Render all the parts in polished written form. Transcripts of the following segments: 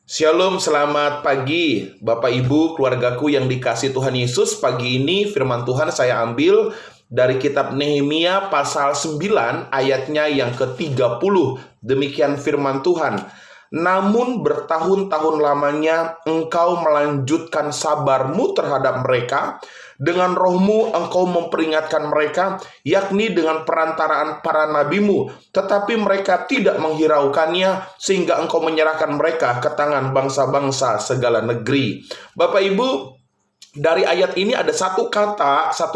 Shalom, selamat pagi Bapak Ibu, keluargaku yang dikasihi Tuhan Yesus. Pagi ini firman Tuhan saya ambil dari kitab Nehemia pasal 9 ayatnya yang ke-30. Demikian firman Tuhan. Namun bertahun-tahun lamanya engkau melanjutkan sabarmu terhadap mereka. Dengan rohmu engkau memperingatkan mereka, yakni dengan perantaraan para nabimu. Tetapi mereka tidak menghiraukannya, sehingga engkau menyerahkan mereka ke tangan bangsa-bangsa segala negeri. Bapak Ibu, dari ayat ini ada satu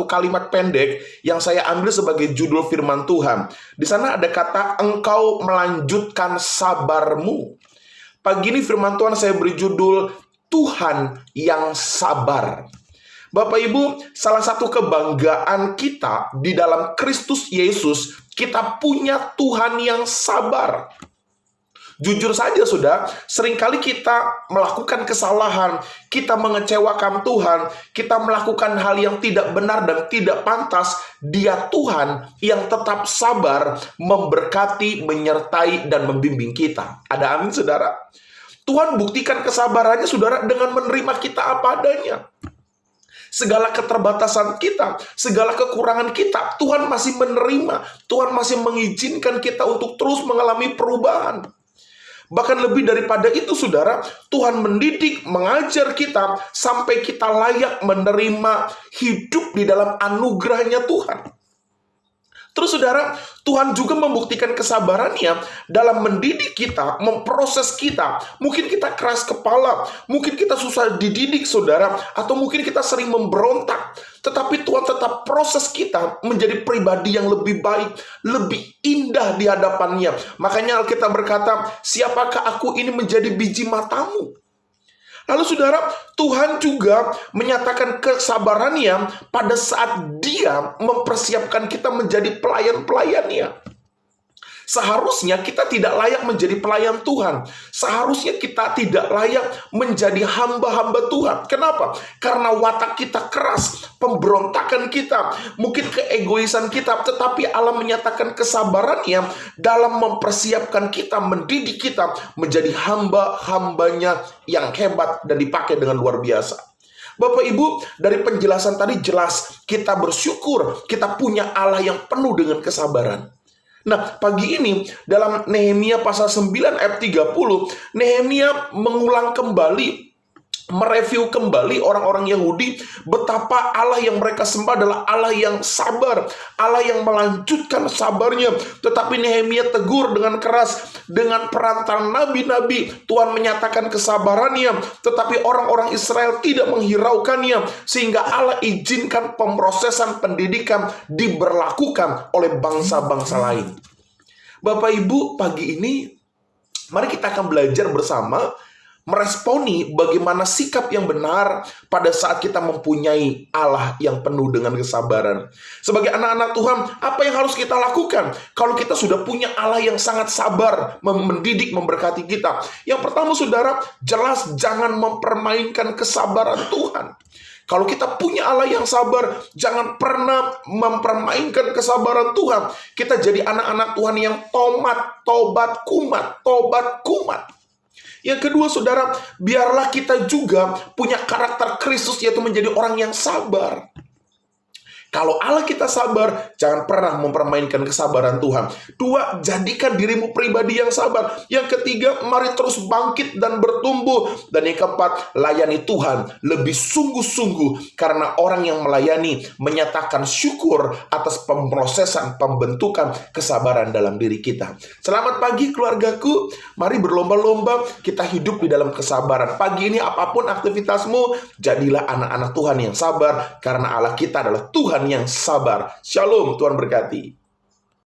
kalimat pendek yang saya ambil sebagai judul firman Tuhan. Di sana ada kata, engkau melanjutkan sabarmu. Pagi ini firman Tuhan saya beri judul, Tuhan yang sabar. Bapak Ibu, salah satu kebanggaan kita di dalam Kristus Yesus, kita punya Tuhan yang sabar. Jujur saja saudara, seringkali kita melakukan kesalahan, kita mengecewakan Tuhan, kita melakukan hal yang tidak benar dan tidak pantas. Dia Tuhan yang tetap sabar, memberkati, menyertai, dan membimbing kita. Ada amin saudara? Tuhan buktikan kesabarannya saudara dengan menerima kita apa adanya. Segala keterbatasan kita, segala kekurangan kita, Tuhan masih menerima. Tuhan masih mengizinkan kita untuk terus mengalami perubahan. Bahkan lebih daripada itu saudara, Tuhan mendidik, mengajar kita sampai kita layak menerima hidup di dalam anugerahnya Tuhan. Terus saudara, Tuhan juga membuktikan kesabarannya dalam mendidik kita, memproses kita. Mungkin kita keras kepala, mungkin kita susah dididik saudara, atau mungkin kita sering memberontak. Tetapi Tuhan tetap proses kita menjadi pribadi yang lebih baik, lebih indah di hadapannya. Makanya Alkitab berkata, siapakah aku ini menjadi biji matamu? Lalu saudara, Tuhan juga menyatakan kesabarannya pada saat Dia mempersiapkan kita menjadi pelayan-pelayannya. Seharusnya kita tidak layak menjadi pelayan Tuhan. Seharusnya kita tidak layak menjadi hamba-hamba Tuhan. Kenapa? Karena watak kita keras, pemberontakan kita, mungkin keegoisan kita. Tetapi Allah menyatakan kesabarannya dalam mempersiapkan kita, mendidik kita menjadi hamba-hambanya yang hebat dan dipakai dengan luar biasa. Bapak Ibu, dari penjelasan tadi jelas kita bersyukur kita punya Allah yang penuh dengan kesabaran. Nah, pagi ini dalam Nehemia pasal 9 ayat 30, Nehemia mengulang kembali, mereview kembali orang-orang Yahudi betapa Allah yang mereka sembah adalah Allah yang sabar, Allah yang melanjutkan sabarnya. Tetapi Nehemia tegur dengan keras, dengan perantaraan nabi-nabi Tuhan menyatakan kesabarannya, tetapi orang-orang Israel tidak menghiraukannya, sehingga Allah izinkan pemrosesan pendidikan diberlakukan oleh bangsa-bangsa lain. Bapak Ibu, pagi ini mari kita akan belajar bersama meresponi bagaimana sikap yang benar pada saat kita mempunyai Allah yang penuh dengan kesabaran. Sebagai anak-anak Tuhan, apa yang harus kita lakukan kalau kita sudah punya Allah yang sangat sabar, mendidik, memberkati kita? Yang pertama saudara, jelas jangan mempermainkan kesabaran Tuhan. Kalau kita punya Allah yang sabar, jangan pernah mempermainkan kesabaran Tuhan. Kita jadi anak-anak Tuhan yang tobat kumat. Yang kedua saudara, biarlah kita juga punya karakter Kristus, yaitu menjadi orang yang sabar. Kalau Allah kita sabar, jangan pernah mempermainkan kesabaran Tuhan. Dua, jadikan dirimu pribadi yang sabar. Yang ketiga, mari terus bangkit dan bertumbuh. Dan yang keempat, layani Tuhan lebih sungguh-sungguh. Karena orang yang melayani menyatakan syukur atas pemrosesan, pembentukan kesabaran dalam diri kita. Selamat pagi keluargaku. Mari berlomba-lomba kita hidup di dalam kesabaran. Pagi ini apapun aktivitasmu, jadilah anak-anak Tuhan yang sabar. Karena Allah kita adalah Tuhan yang sabar. Shalom, Tuhan berkati.